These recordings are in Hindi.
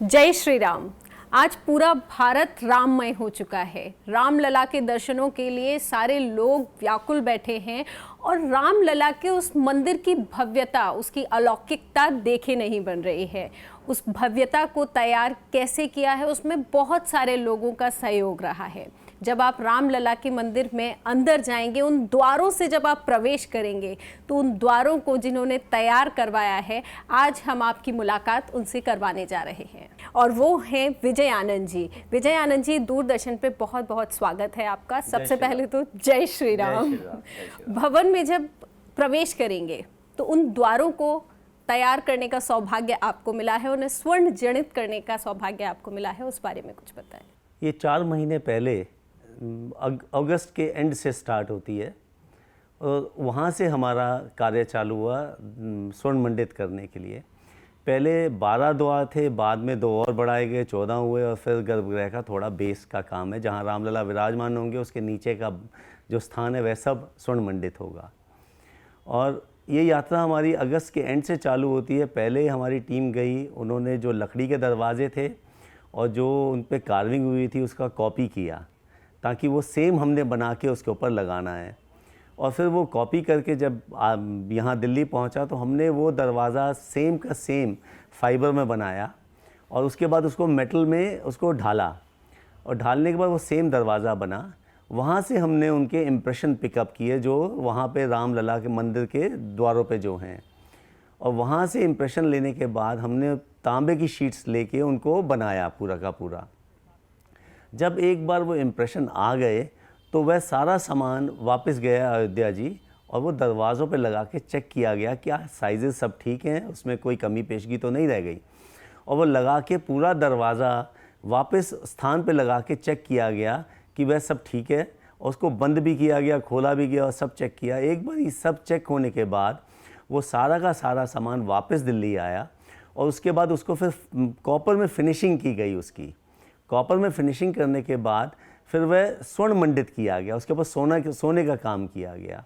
जय श्री राम। आज पूरा भारत राममय हो चुका है। रामलला के दर्शनों के लिए सारे लोग व्याकुल बैठे हैं और रामलला के उस मंदिर की भव्यता, उसकी अलौकिकता देखे नहीं बन रही है। उस भव्यता को तैयार कैसे किया है, उसमें बहुत सारे लोगों का सहयोग रहा है। जब आप रामलला के मंदिर में अंदर जाएंगे, उन द्वारों से जब आप प्रवेश करेंगे, तो उन द्वारों को जिन्होंने तैयार करवाया है, आज हम आपकी मुलाकात उनसे करवाने जा रहे हैं और वो हैं विजय आनंद जी। विजय आनंद जी, दूरदर्शन पे बहुत बहुत स्वागत है आपका। सबसे पहले तो जय श्री राम। भवन में जब प्रवेश करेंगे तो उन द्वारों को तैयार करने का सौभाग्य आपको मिला है, उन्हें स्वर्ण जनित करने का सौभाग्य आपको मिला है, उस बारे में कुछ बताएं। ये 4 महीने पहले अगस्त के एंड से स्टार्ट होती है और वहाँ से हमारा कार्य चालू हुआ स्वर्ण मंडित करने के लिए। पहले 12 द्वार थे, बाद में 2 और बढ़ाए गए, 14 हुए और फिर गर्भगृह का थोड़ा बेस का काम है, जहाँ रामलला विराजमान होंगे उसके नीचे का जो स्थान है वह सब स्वर्ण मंडित होगा। और ये यात्रा हमारी अगस्त के एंड से चालू होती है। पहले हमारी टीम गई, उन्होंने जो लकड़ी के दरवाजे थे और जो उन पर कार्विंग हुई थी उसका कॉपी किया, ताकि वो सेम हमने बना के उसके ऊपर लगाना है। और फिर वो कॉपी करके जब यहाँ दिल्ली पहुँचा तो हमने वो दरवाज़ा सेम का सेम फाइबर में बनाया और उसके बाद उसको मेटल में उसको ढाला और ढालने के बाद वो सेम दरवाज़ा बना। वहाँ से हमने उनके इम्प्रेशन पिकअप किए जो वहाँ पे रामलला के मंदिर के द्वारों पे जो हैं, और वहाँ से इम्प्रेशन लेने के बाद हमने तांबे की शीट्स लेके उनको बनाया पूरा का पूरा। जब एक बार वो इम्प्रेशन आ गए तो वह सारा सामान वापस गया अयोध्या जी और वो दरवाज़ों पे लगा के चेक किया गया क्या साइजेस सब ठीक हैं, उसमें कोई कमी पेशगी तो नहीं रह गई। और वो लगा के पूरा दरवाज़ा वापस स्थान पे लगा के चेक किया गया कि वह सब ठीक है, और उसको बंद भी किया गया, खोला भी गया और सब चेक किया। एक बार ये सब चेक होने के बाद वो सारा का सारा सामान वापस दिल्ली आया और उसके बाद उसको फिर कॉपर में फिनिशिंग की गई। उसकी कॉपर में फिनिशिंग करने के बाद फिर वह स्वर्ण मंडित किया गया, उसके ऊपर सोने का काम किया गया।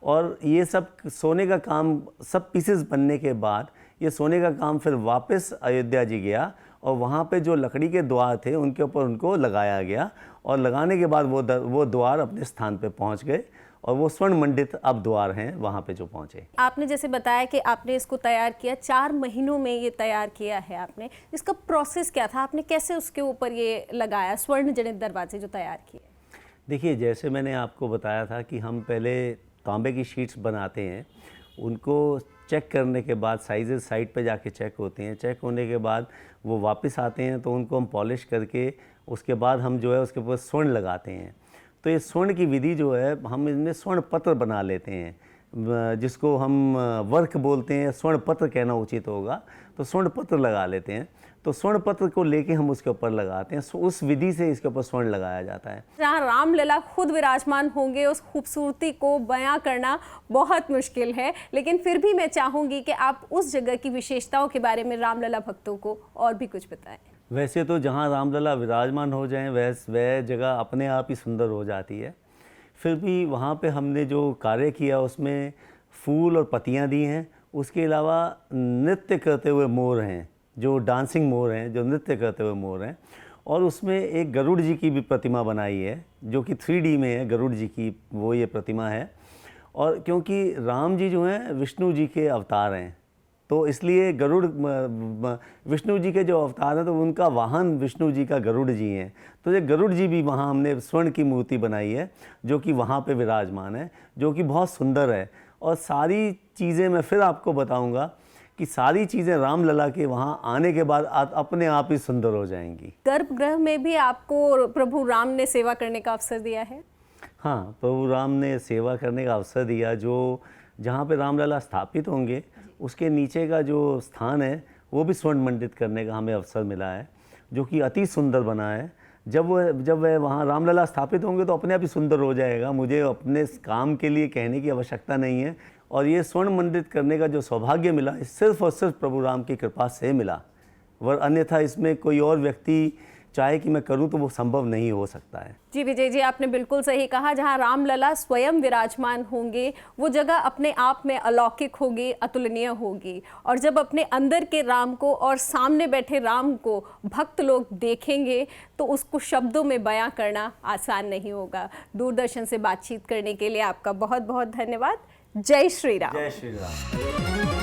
और ये सब सोने का काम सब पीसेस बनने के बाद ये सोने का काम फिर वापस अयोध्या जी गया और वहाँ पे जो लकड़ी के द्वार थे उनके ऊपर उनको लगाया गया और लगाने के बाद वो द्वार अपने स्थान पे पहुँच गए और वो स्वर्ण मंडित अब द्वार हैं वहाँ पे जो पहुँचे। आपने जैसे बताया कि आपने इसको तैयार किया, 4 महीनों में ये तैयार किया है आपने। इसका प्रोसेस क्या था, आपने कैसे उसके ऊपर ये लगाया, स्वर्ण जनित दरवाजे जो तैयार किए? देखिए, जैसे मैंने आपको बताया था कि हम पहले तांबे की शीट्स बनाते हैं, उनको चेक करने के बाद साइजेस साइट पे जाके चेक होते हैं। चेक होने के बाद वो वापस आते हैं तो उनको हम पॉलिश करके उसके बाद हम जो है उसके ऊपर स्वर्ण लगाते हैं। तो ये स्वर्ण की विधि जो है, हम इनमें स्वर्ण पत्र बना लेते हैं, जिसको हम वर्क बोलते हैं, स्वर्ण पत्र कहना उचित होगा। तो स्वर्ण पत्र लगा लेते हैं, तो स्वर्ण पत्र को लेके हम उसके ऊपर लगाते हैं। उस विधि से इसके ऊपर स्वर्ण लगाया जाता है। जहाँ रामलला खुद विराजमान होंगे, उस खूबसूरती को बयां करना बहुत मुश्किल है, लेकिन फिर भी मैं चाहूँगी कि आप उस जगह की विशेषताओं के बारे में रामलला भक्तों को और भी कुछ बताएं। वैसे तो जहाँ रामलला वह जाएं वह जगह अपने आप ही सुंदर हो जाती है। फिर भी वहाँ पे हमने जो कार्य किया उसमें फूल और पत्तियाँ दी हैं, उसके अलावा नृत्य करते हुए मोर हैं, जो डांसिंग मोर हैं, जो नृत्य करते हुए मोर हैं। और उसमें एक गरुड़ जी की भी प्रतिमा बनाई है जो कि 3D में है, गरुड़ जी की वो ये प्रतिमा है। और क्योंकि राम जी जो हैं विष्णु जी के अवतार हैं, तो इसलिए गरुड़ विष्णु जी के जो अवतार हैं तो उनका वाहन विष्णु जी का गरुड़ जी हैं। तो ये गरुड़ जी भी वहाँ हमने स्वर्ण की मूर्ति बनाई है जो कि वहाँ पे विराजमान है, जो कि बहुत सुंदर है। और सारी चीज़ें मैं फिर आपको बताऊंगा कि सारी चीज़ें रामलला के वहाँ आने के बाद अपने आप ही सुंदर हो जाएंगी। गर्भगृह में भी आपको प्रभु राम ने सेवा करने का अवसर दिया है? हाँ, प्रभु राम ने सेवा करने का अवसर दिया। जो जहाँ पे रामलला स्थापित होंगे उसके नीचे का जो स्थान है वो भी स्वर्ण मंडित करने का हमें अवसर मिला है, जो कि अति सुंदर बना है। जब वह वहाँ रामलला स्थापित होंगे तो अपने आप ही सुंदर हो जाएगा, मुझे अपने काम के लिए कहने की आवश्यकता नहीं है। और ये स्वर्ण मंडित करने का जो सौभाग्य मिला सिर्फ और सिर्फ प्रभु राम की कृपा से मिला, वर अन्यथा इसमें कोई और व्यक्ति चाहे कि मैं करूं तो वो संभव नहीं हो सकता है। जी विजय जी, आपने बिल्कुल सही कहा। जहां रामलला स्वयं विराजमान होंगे वो जगह अपने आप में अलौकिक होगी, अतुलनीय होगी। और जब अपने अंदर के राम को और सामने बैठे राम को भक्त लोग देखेंगे तो उसको शब्दों में बयां करना आसान नहीं होगा। दूरदर्शन से बातचीत करने के लिए आपका बहुत बहुत धन्यवाद। जय श्री राम। जय श्री राम।